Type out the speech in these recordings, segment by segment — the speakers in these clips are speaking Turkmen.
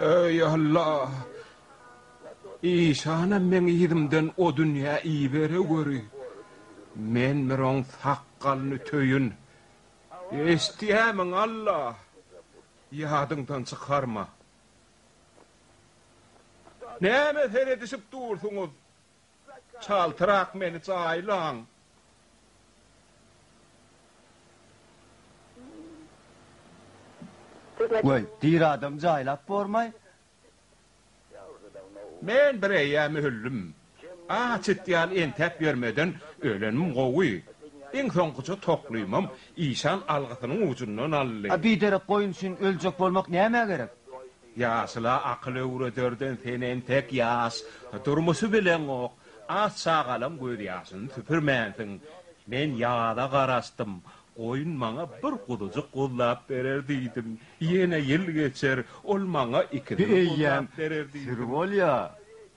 Ey Allah. İşana men ýydymdan o dünýä iýbere göri. Men meroň saqqalyny töýün. Estiyämiň Allah. Ýadyňdan çykarma. Näme seredişip dursuňuz? Çaltyrak meni çaýlaň. Goý, dir adam jaýlap bormay. Men bir eýämi hüllüm. Çetýän entäp bermeden ölenim gowy. Iň soňkuça toklaýmam, işan algysynyň ucundan aldy. Bir derek goýun üçin öljek bolmak näme gerek? Ýaşla akyl öwredörden senen tek ýaş, durmusy bilen ok. Sagalam göz ýaşyny süpürmänsiň. Men ýada garastym. Oyun maňa bir gudujuk gollap berer diýdim. Ýene ýyl geçer, ol maňa ikide gollap berer diýdim. Sirgol ýa.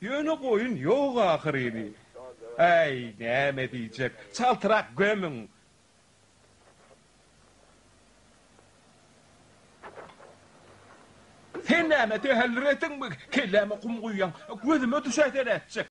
Ýöne goýun ýok ahyryny. Ey, näme diýjek? Çaltyrak gömüň. Sen näme tehellür etdiňmi? Kelläme kum guýýan. Gözüme düşät eretjek.